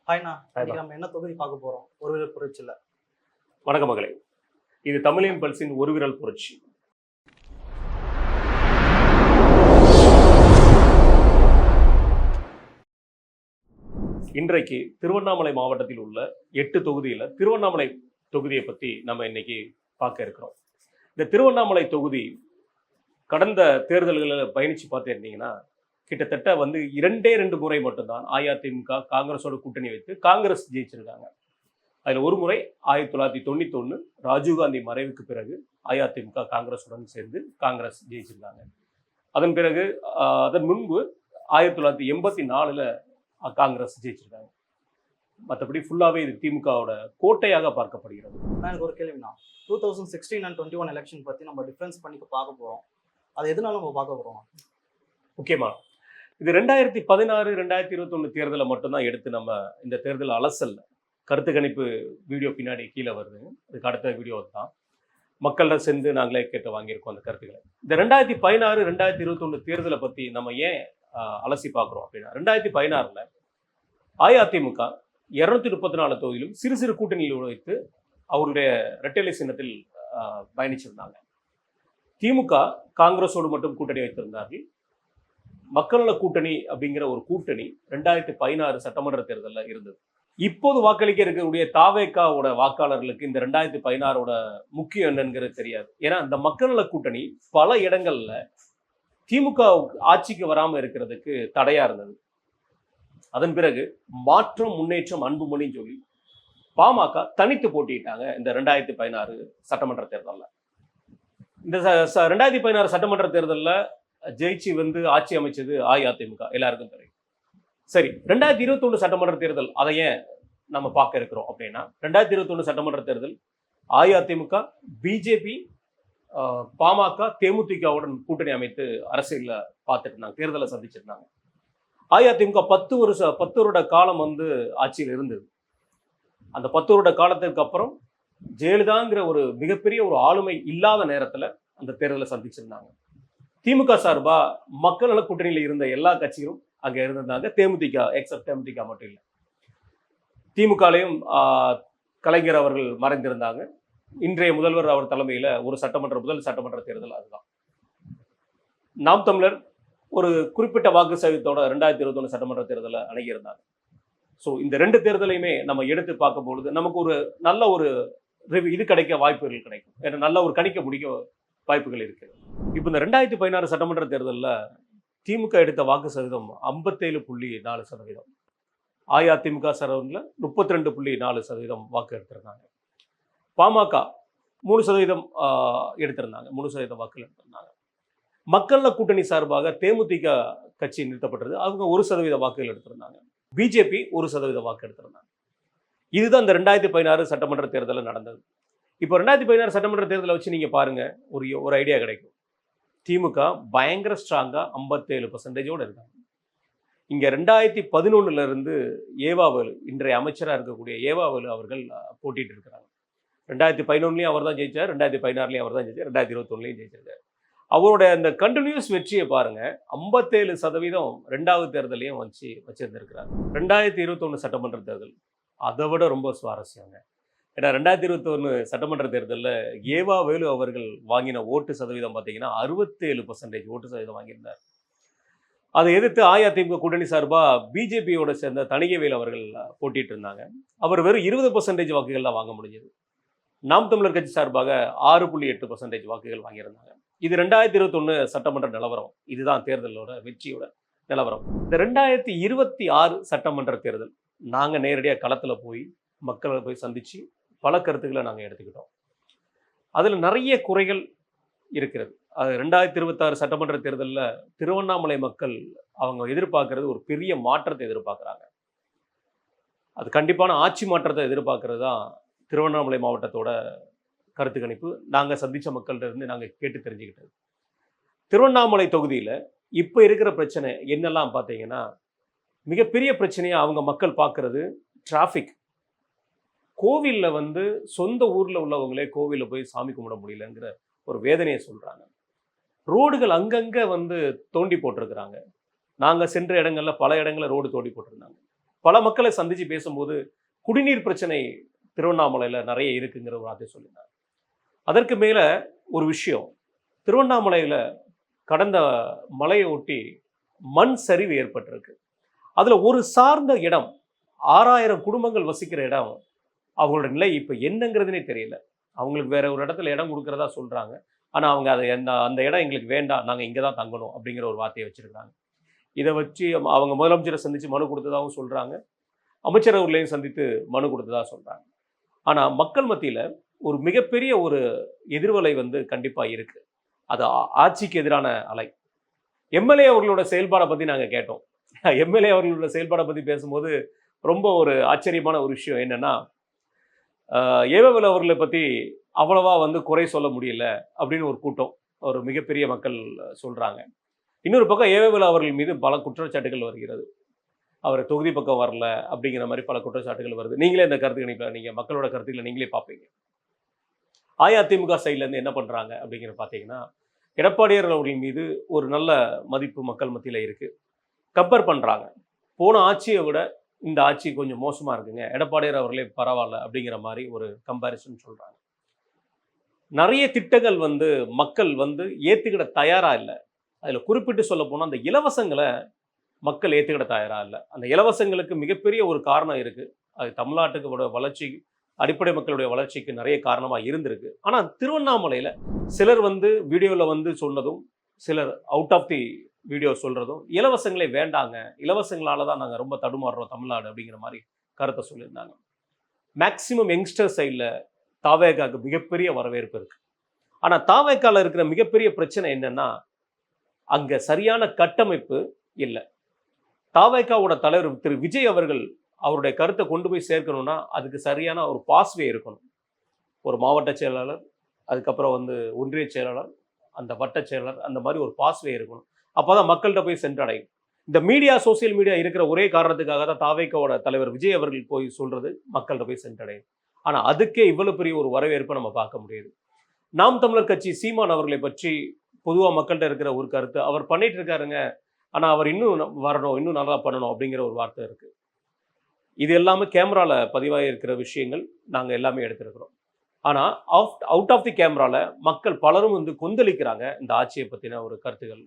ஹாய்ண்ணா, இன்னைக்கு நம்ம என்ன தொகுதி பார்க்க போறோம்? ஒரு விரல் புரட்சில. வணக்க மகளே, இது தமிழின் பல்சின் ஒரு விரல் புரட்சி. இன்றைக்கு திருவண்ணாமலை மாவட்டத்தில் உள்ள 8 தொகுதியில திருவண்ணாமலை தொகுதியை பத்தி நம்ம இன்னைக்கு பார்க்க இருக்கிறோம். இந்த திருவண்ணாமலை தொகுதி கடந்த தேர்தல்களில் பயணிச்சு பார்த்துருந்தீங்கன்னா கிட்டத்தட்ட வந்து 2 முறை மட்டும்தான் அஇஅதிமுக காங்கிரஸோட கூட்டணி வைத்து காங்கிரஸ் ஜெயிச்சிருக்காங்க. அதில் ஒரு முறை 1991 ராஜீவ்காந்தி மறைவுக்கு பிறகு அஇஅதிமுக காங்கிரஸுடன் சேர்ந்து காங்கிரஸ் ஜெயிச்சிருக்காங்க. அதன் பிறகு அதன் முன்பு 1984 காங்கிரஸ் ஜெயிச்சிருக்காங்க. மற்றபடி ஃபுல்லாகவே இது திமுகவோட கோட்டையாக பார்க்கப்படுகிறது. எனக்கு ஒரு கேள்வினா 2016 and 21 எலெக்ஷன் பற்றி நம்ம டிஃபரன்ஸ் பண்ணி பார்க்க போகிறோம். அது எதனால நம்ம பார்க்க போகிறோம்? முக்கியமா இது 2016 2021 தேர்தலை மட்டும்தான் எடுத்து நம்ம இந்த தேர்தல் அலசல் கருத்து கணிப்பு வீடியோ பின்னாடி கீழே வருது. அதுக்கு அடுத்த வீடியோ தான் மக்கள்கிட்ட சேர்ந்து நாங்களே கேட்டு வாங்கியிருக்கோம் அந்த கருத்துக்களை. இந்த 2016 2021 தேர்தலை பற்றி நம்ம ஏன் அலசி பார்க்குறோம் அப்படின்னா 2016 அஇஅதிமுக 234 தொகுதியிலும் சிறு சிறு கூட்டணியில் வைத்து அவருடைய இரட்டை சின்னத்தில் பயணிச்சிருந்தாங்க. திமுக காங்கிரஸோடு மட்டும் கூட்டணி வைத்திருந்தார்கள். மக்கள் நல கூட்டணி அப்படிங்கிற ஒரு கூட்டணி 2016 சட்டமன்ற தேர்தலில் இருந்தது. இப்போது வாக்களிக்க இருக்கக்கூடிய தாவேகாவோட வாக்காளர்களுக்கு இந்த 2016ஓட முக்கியம் என்னங்கிறது தெரியாது. ஏன்னா இந்த மக்கள் நல கூட்டணி பல இடங்கள்ல திமுக ஆட்சிக்கு வராமல் இருக்கிறதுக்கு தடையா இருந்தது. அதன் பிறகு மாற்றம் முன்னேற்றம் அன்புமணின்னு சொல்லி பாமக தனித்து போட்டிட்டாங்க இந்த 2016 சட்டமன்ற தேர்தலில். இந்த 2016 சட்டமன்ற தேர்தலில் ஜெயிச்சு வந்து ஆட்சி அமைச்சது அஇஅதிமுக, எல்லாருக்கும் தெரியும். சரி, 2021 சட்டமன்ற தேர்தல் அதை ஏன் நம்ம பார்க்க இருக்கிறோம் அப்படின்னா 2021 சட்டமன்ற தேர்தல் அஇஅதிமுக பிஜேபி பாமக தேமுதிகவுடன் கூட்டணி அமைத்து அரசியலில் பார்த்துட்டு இருந்தாங்க, தேர்தலை சந்திச்சிருந்தாங்க. அஇஅதிமுக 10 வருட காலம் வந்து ஆட்சியில் இருந்தது. அந்த 10 வருட காலத்திற்கு அப்புறம் ஜெயலலிதாங்கிற ஒரு மிகப்பெரிய ஒரு ஆளுமை இல்லாத நேரத்தில் அந்த தேர்தலை சந்திச்சிருந்தாங்க. திமுக சார்பா மக்கள் நல கூட்டணியில் இருந்த எல்லா கட்சிகளும் அங்கே இருந்திருந்தாங்க. தேமுதிக எக்ஸப்ட் தேமுதிக மட்டும் இல்லை. திமுகலையும் கலைஞர் அவர்கள் மறைந்திருந்தாங்க. இன்றைய முதல்வர் அவர் தலைமையில் ஒரு முதல் சட்டமன்ற தேர்தல் அதுதான். நாம் தமிழர் ஒரு குறிப்பிட்ட வாக்கு சதவீதத்தோட 2021 சட்டமன்ற தேர்தலை அணுகியிருந்தாங்க. ஸோ இந்த 2 தேர்தலையுமே நம்ம எடுத்து பார்க்கும்பொழுது நமக்கு ஒரு நல்ல ஒரு இது கிடைக்க வாய்ப்புகள் கிடைக்கும். ஏன்னா நல்ல ஒரு கணிக்க முடிக்க வாய்ப்புகள் இருக்குது. இப்போ இந்த 2016 சட்டமன்ற தேர்தலில் திமுக எடுத்த வாக்கு சதவீதம் 57.4%. அஇஅதிமுக சரௌண்டில் 32.4% வாக்கு எடுத்திருந்தாங்க. பாமக 3% எடுத்திருந்தாங்க, 3% வாக்குகள் எடுத்திருந்தாங்க. மக்கள் நல கூட்டணி சார்பாக தேமுதிக கட்சி நிறுத்தப்பட்டது, அவங்க 1% வாக்குகள் எடுத்திருந்தாங்க. பிஜேபி 1% வாக்கு எடுத்திருந்தாங்க. இதுதான் இந்த 2016 சட்டமன்ற தேர்தலில் நடந்தது. இப்போ 2016 சட்டமன்ற தேர்தலை வச்சு நீங்கள் பாருங்க, ஒரு ஐடியா கிடைக்கும். திமுக பயங்கர ஸ்ட்ராங்காக 57% இருக்காங்க. இங்கே 2011 ஏவாவேலு, இன்றைய அமைச்சராக இருக்கக்கூடிய ஏவாவேலு அவர்கள் போட்டிட்டு இருக்கிறாங்க. 2011 அவர் தான் ஜெயிச்சார், 2016 அவர் தான் ஜெயிச்சார், 2021 ஜெயிச்சிருக்காரு. அவருடைய அந்த கண்டினியூஸ் வெற்றியை பாருங்க, 57% 2வது தேர்தலையும் வச்சிருந்திருக்கிறார். 2021 சட்டமன்ற தேர்தல் அதை விட ரொம்ப சுவாரஸ்யங்க. ஏன்னா 2021 சட்டமன்ற தேர்தலில் ஏவாவேலு அவர்கள் வாங்கின ஓட்டு சதவீதம் பார்த்தீங்கன்னா 67% ஓட்டு சதவீதம் வாங்கியிருந்தார். அதை எதிர்த்து அஇஅதிமுக கூட்டணி சார்பாக பிஜேபியோட சேர்ந்த தணிகைவேல் அவர்கள் போட்டிட்டு இருந்தாங்க. அவர் வெறும் 20% வாக்குகள் தான் வாங்க முடிஞ்சது. நாம் தமிழர் கட்சி சார்பாக 6.8% வாக்குகள் வாங்கியிருந்தாங்க. இது 2021 சட்டமன்ற நிலவரம். இதுதான் தேர்தலோட வெற்றியோட நிலவரம். இந்த 2026 சட்டமன்ற தேர்தல் நாங்கள் நேரடியாக களத்தில் போய் மக்களை போய் சந்தித்து பல கருத்துக்களை நாங்கள் எடுத்துக்கிட்டோம். அதில் நிறைய குறைகள் இருக்கிறது. அது 2026 சட்டமன்ற தேர்தலில் திருவண்ணாமலை மக்கள் அவங்க எதிர்பார்க்கறது ஒரு பெரிய மாற்றத்தை எதிர்பார்க்குறாங்க. அது கண்டிப்பான ஆட்சி மாற்றத்தை எதிர்பார்க்கறது தான் திருவண்ணாமலை மாவட்டத்தோட கருத்து கணிப்பு. நாங்கள் சந்தித்த மக்கள்கிட்ட இருந்து நாங்கள் கேட்டு தெரிஞ்சுக்கிட்டது. திருவண்ணாமலை தொகுதியில் இப்போ இருக்கிற பிரச்சனை என்னெல்லாம் பார்த்தீங்கன்னா, மிகப்பெரிய பிரச்சனையாக அவங்க மக்கள் பார்க்குறது டிராஃபிக். கோவிலில் வந்து சொந்த ஊரில் உள்ளவங்களே கோவிலில் போய் சாமி கும்பிட முடியலங்கிற ஒரு வேதனையை சொல்கிறாங்க. ரோடுகள் அங்கங்கே வந்து தோண்டி போட்டிருக்கிறாங்க. நாங்கள் சென்ற இடங்களில் பல இடங்களில் ரோடு தோண்டி போட்டிருந்தாங்க. பல மக்களை சந்திச்சு பேசும்போது குடிநீர் பிரச்சனை திருவண்ணாமலையில நிறைய இருக்குங்கிற ஒரு வார்த்தை சொல்லியிருந்தாங்க. அதற்கு மேல ஒரு விஷயம், திருவண்ணாமலையில கடந்த மலையை ஒட்டி மண் சரிவு ஏற்பட்டிருக்கு. அதுல ஒரு சார்ந்த இடம் 6000 குடும்பங்கள் வசிக்கிற இடம், அவங்களோட நிலை இப்ப என்னங்கிறதுனே தெரியல. அவங்களுக்கு வேற ஒரு இடத்துல இடம் கொடுக்கறதா சொல்றாங்க. ஆனா அவங்க அதை அந்த இடம் எங்களுக்கு வேண்டாம், நாங்க இங்க தான் தங்கணும் அப்படிங்கிற ஒரு வார்த்தையை வச்சிருக்காங்க. இதை வச்சு அவங்க முதலமைச்சரை சந்திச்சு மனு கொடுத்ததாகவும் சொல்றாங்க, அமைச்சரவர்களையும் சந்தித்து மனு கொடுத்ததா சொல்றாங்க. ஆனா மக்கள் மத்தியில ஒரு மிகப்பெரிய ஒரு எதிர்வலை கண்டிப்பா இருக்கு. அது ஆட்சிக்கு எதிரான அலை. எம்எல்ஏ அவர்களோட செயல்பாடை பத்தி நாங்க கேட்டோம். எம்எல்ஏ அவர்களோட செயல்பாடை பத்தி பேசும்போது ரொம்ப ஒரு ஆச்சரியமான ஒரு விஷயம் என்னன்னா, ஏவவேலு அவர்களை பத்தி அவ்வளவா குறை சொல்ல முடியல அப்படின்னு ஒரு கூட்டம், ஒரு மிகப்பெரிய மக்கள் சொல்றாங்க. இன்னொரு பக்கம் ஏவவேலு அவர்கள் மீது பல குற்றச்சாட்டுகள் வருகிறது. அவர் தொகுதி பக்கம் வரல அப்படிங்கிற மாதிரி பல குற்றச்சாட்டுகள் வருது. நீங்களே இந்த கருத்து கணிப்பில் நீங்க மக்களோட கருத்துக்களை நீங்களே பார்ப்பீங்க. அஇஅதிமுக சைட்ல இருந்து என்ன பண்றாங்க அப்படிங்கிற பார்த்தீங்கன்னா, எடப்பாடியார் அவர்கள் மீது ஒரு நல்ல மதிப்பு மக்கள் மத்தியில இருக்கு. கம்பேர் பண்றாங்க. போன ஆட்சியை விட இந்த ஆட்சி கொஞ்சம் மோசமா இருக்குங்க, எடப்பாடியார் அவர்களே பரவாயில்ல அப்படிங்கிற மாதிரி ஒரு கம்பேரிசன் சொல்றாங்க. நிறைய திட்டங்கள் மக்கள் ஏத்துக்கிட தயாரா இல்லை. அதுல குறிப்பிட்டு சொல்ல போனா அந்த இலவசங்களை மக்கள் ஏத்துக்கிட தயாரா இல்லை. அந்த இலவசங்களுக்கு மிகப்பெரிய ஒரு காரணம் இருக்கு. அது தமிழ்நாட்டுக்கு வளர்ச்சி, அடிப்படை மக்களுடைய வளர்ச்சிக்கு நிறைய காரணமா இருந்திருக்கு. ஆனா திருவண்ணாமலையில சிலர் வீடியோல சொன்னதும், சிலர் அவுட் ஆஃப் தி வீடியோ சொல்றதும், இலவசங்களே வேண்டாங்க, இலவசங்களால தான் நாங்க ரொம்ப தடுமாறுறோம் தமிழ்நாடு அப்படிங்கிற மாதிரி கருத்தை சொல்லியிருந்தாங்க. மேக்சிமம் யங்ஸ்டர் சைட்ல தாவேகாவுக்கு மிகப்பெரிய வரவேற்பு இருக்கு. ஆனா தாவேகால இருக்கிற மிகப்பெரிய பிரச்சனை என்னன்னா, அங்க சரியான கட்டமைப்பு இல்லை. தாவேகாவோட தலைவர் திரு விஜய் அவர்கள் அவருடைய கருத்தை கொண்டு போய் சேர்க்கணும்னா அதுக்கு சரியான ஒரு பாஸ்வே இருக்கணும். ஒரு மாவட்ட செயலாளர், அதுக்கப்புறம் ஒன்றிய செயலாளர், அந்த வட்ட செயலாளர், அந்த மாதிரி ஒரு பாஸ்வே இருக்கணும். அப்போதான் மக்கள்கிட்ட போய் சென்றடையும். இந்த மீடியா, சோசியல் மீடியா இருக்கிற ஒரே காரணத்துக்காக தான் தாவேகாவோட தலைவர் விஜய் அவர்கள் போய் சொல்றது மக்கள்கிட்ட போய் சென்றடையும். ஆனா அதுக்கே இவ்வளவு பெரிய ஒரு வரவேற்பை நம்ம பார்க்க முடியுது. நாம் தமிழர் கட்சி சீமான் அவர்களை பற்றி பொதுவா மக்கள்கிட்ட இருக்கிற ஒரு கருத்து, அவர் பண்ணிட்டு இருக்காருங்க, ஆனா அவர் இன்னும் வரணும், இன்னும் நல்லா பண்ணணும் அப்படிங்கிற ஒரு வார்த்தை இருக்கு. இது எல்லாமே கேமரால பதிவாகி இருக்கிற விஷயங்கள் நாங்க எல்லாமே எடுத்திருக்கிறோம். ஆனா அவுட் ஆஃப் தி கேமரால மக்கள் பலரும் கொந்தளிக்கிறாங்க இந்த ஆட்சியை பத்தின ஒரு கருத்துக்கள்.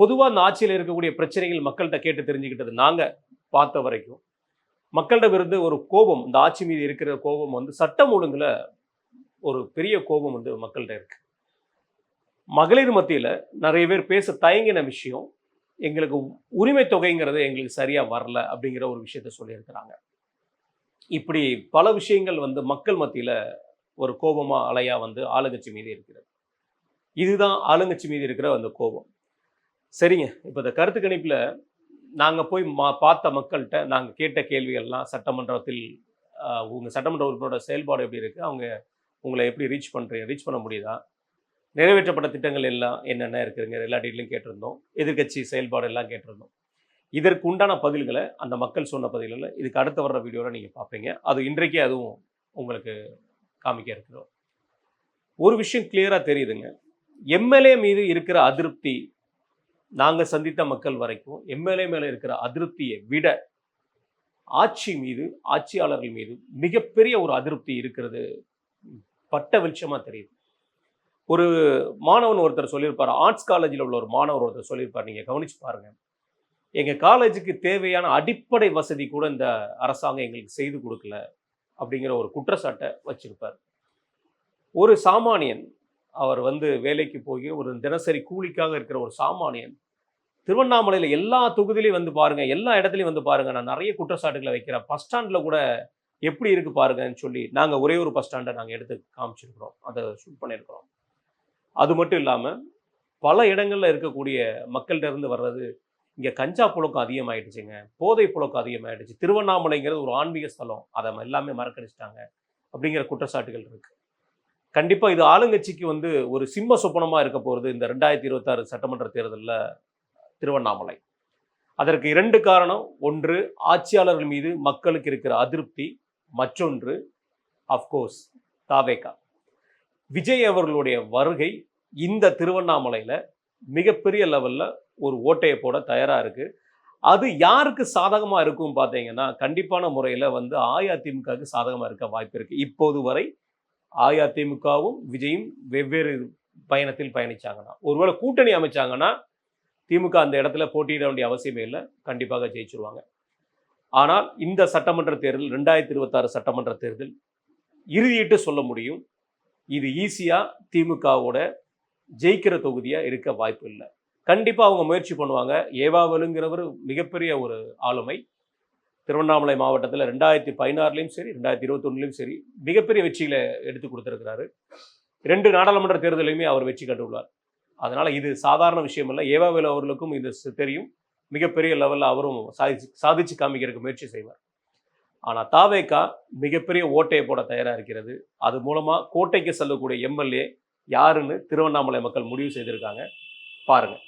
பொதுவா அந்த ஆட்சியில் இருக்கக்கூடிய பிரச்சனைகள் மக்கள்கிட்ட கேட்டு தெரிஞ்சுக்கிட்டது நாங்க பார்த்த வரைக்கும், மக்களிடம் இருந்து ஒரு கோபம், இந்த ஆட்சி மீது இருக்கிற கோபம் சட்டம் ஒழுங்குல ஒரு பெரிய கோபம் மக்கள்கிட்ட இருக்கு. மகளிர் மத்தியில நிறைய பேர் பேச தயங்கின விஷயம், எங்களுக்கு உரிமை தொகைங்கிறது எங்களுக்கு சரியா வரல அப்படிங்கிற ஒரு விஷயத்த சொல்லியிருக்கிறாங்க. இப்படி பல விஷயங்கள் மக்கள் மத்தியில ஒரு கோபமா அலையா ஆளுங்கட்சி மீது இருக்கிறது. இதுதான் ஆளுங்கட்சி மீது இருக்கிற அந்த கோபம். சரிங்க, இப்போ இந்த கருத்து கணிப்புல நாங்க போய் பார்த்த மக்கள்கிட்ட நாங்க கேட்ட கேள்விகள்லாம், சட்டமன்றத்தில் உங்க சட்டமன்ற உறுப்பினரோட செயல்பாடு எப்படி இருக்கு, அவங்க உங்களை எப்படி ரீச் பண்ண முடியுதா, நிறைவேற்றப்பட்ட திட்டங்கள் எல்லாம் என்னென்ன இருக்குதுங்க, எல்லா டீட்டெயிலும் கேட்டிருந்தோம். எதிர்கட்சி செயல்பாடு எல்லாம் கேட்டிருந்தோம். இதற்கு உண்டான பதில்களை, அந்த மக்கள் சொன்ன பதில்களை இதுக்கு அடுத்து வர்ற வீடியோவில் நீங்கள் பார்ப்பீங்க. அது இன்றைக்கே அதுவும் உங்களுக்கு காமிக்க இருக்கிறோம். ஒரு விஷயம் கிளியராக தெரியுதுங்க, எம்எல்ஏ மீது இருக்கிற அதிருப்தி, நாங்கள் சந்தித்த மக்கள் வரைக்கும் எம்எல்ஏ மேலே இருக்கிற அதிருப்தியை விட ஆட்சி மீது, ஆட்சியாளர்கள் மீது மிகப்பெரிய ஒரு அதிருப்தி இருக்கிறது பட்ட வெளிச்சமாக தெரியுது. ஒரு மாணவன் ஒருத்தர் சொல்லியிருப்பார், ஆர்ட்ஸ் காலேஜில் உள்ள ஒரு மாணவர் ஒருத்தர் சொல்லியிருப்பார், நீங்கள் கவனிச்சு பாருங்க, எங்கள் காலேஜுக்கு தேவையான அடிப்படை வசதி கூட இந்த அரசாங்கம் எங்களுக்கு செய்து கொடுக்கல அப்படிங்கிற ஒரு குற்றச்சாட்டை வச்சிருப்பார். ஒரு சாமானியன், அவர் வேலைக்கு போய் ஒரு தினசரி கூலிக்காக இருக்கிற ஒரு சாமானியன், திருவண்ணாமலையில் எல்லா தொகுதியிலையும் பாருங்க, எல்லா இடத்துலையும் பாருங்க, நான் நிறைய குற்றச்சாட்டுகளை வைக்கிறேன், பஸ் ஸ்டாண்டில் கூட எப்படி இருக்கு பாருங்கன்னு சொல்லி நாங்கள் ஒரே ஒரு பஸ் ஸ்டாண்டை நாங்கள் எடுத்து காமிச்சிருக்கிறோம், அதை ஷூட் பண்ணியிருக்கிறோம். அது மட்டும் இல்லாமல் பல இடங்களில் இருக்கக்கூடிய மக்கள்கிட்ட இருந்து வர்றது, இங்கே கஞ்சா புழக்கம் அதிகமாகிடுச்சுங்க, போதை புழக்கம் அதிகமாகிடுச்சு, திருவண்ணாமலைங்கிறது ஒரு ஆன்மீக ஸ்தலம், அதை எல்லாமே மறக்கடிச்சிட்டாங்க அப்படிங்கிற குற்றச்சாட்டுகள் இருக்கு. கண்டிப்பாக இது ஆளுங்கட்சிக்கு ஒரு சிம்ம சொப்பனமாக இருக்க போகிறது இந்த 2026 சட்டமன்ற தேர்தலில் திருவண்ணாமலை. அதற்கு 2 காரணம். ஒன்று, ஆட்சியாளர்கள் மீது மக்களுக்கு இருக்கிற அதிருப்தி. மற்றொன்று, அஃப்கோர்ஸ், தாவேகா. விஜய் அவர்களுடைய வருகை இந்த திருவண்ணாமலையில் மிகப்பெரிய லெவலில் ஒரு ஓட்டையை போட தயாராக இருக்குது. அது யாருக்கு சாதகமாக இருக்கும் பார்த்தீங்கன்னா, கண்டிப்பான முறையில் வந்து அஇஅதிமுகவுக்கு சாதகமாக இருக்க வாய்ப்பு இருக்குது. இப்போது வரை அஇஅதிமுகவும் விஜயும் வெவ்வேறு பயணத்தில் பயணிச்சாங்கன்னா, ஒருவேளை கூட்டணி அமைச்சாங்கன்னா திமுக அந்த இடத்துல போட்டியிட வேண்டிய அவசியமே இல்லை, கண்டிப்பாக ஜெயிச்சிருவாங்க. ஆனால் இந்த சட்டமன்ற தேர்தல் 2026 சட்டமன்ற தேர்தல் இறுதியிட்டு சொல்ல முடியும், இது ஈஸியாக திமுகவோட ஜெயிக்கிற தொகுதியாக இருக்க வாய்ப்பு இல்லை. கண்டிப்பாக அவங்க முயற்சி பண்ணுவாங்க. ஏவாவலுங்கிறவர் மிகப்பெரிய ஒரு ஆளுமை. திருவண்ணாமலை மாவட்டத்தில் 2016லையும் சரி 2021லையும் சரி மிகப்பெரிய வெற்றிகளை எடுத்து கொடுத்துருக்கிறாரு. 2 நாடாளுமன்ற தேர்தலையுமே அவர் வெற்றி கண்டுள்ளார். அதனால் இது சாதாரண விஷயம் இல்லை. ஏவாவேலு அவர்களுக்கும் இது தெரியும். மிகப்பெரிய லெவலில் அவரும் சாதிச்சு காமிக்கிறதுக்கு முயற்சி செய்வார். ஆனால் தாவேகா மிகப்பெரிய ஓட்டையை போட தயாராக இருக்கிறது. அது மூலமாக கோட்டைக்கு செல்லக்கூடிய எம்எல்ஏ யாருன்னு திருவண்ணாமலை மக்கள் முடிவு செய்திருக்காங்க. பாருங்கள்.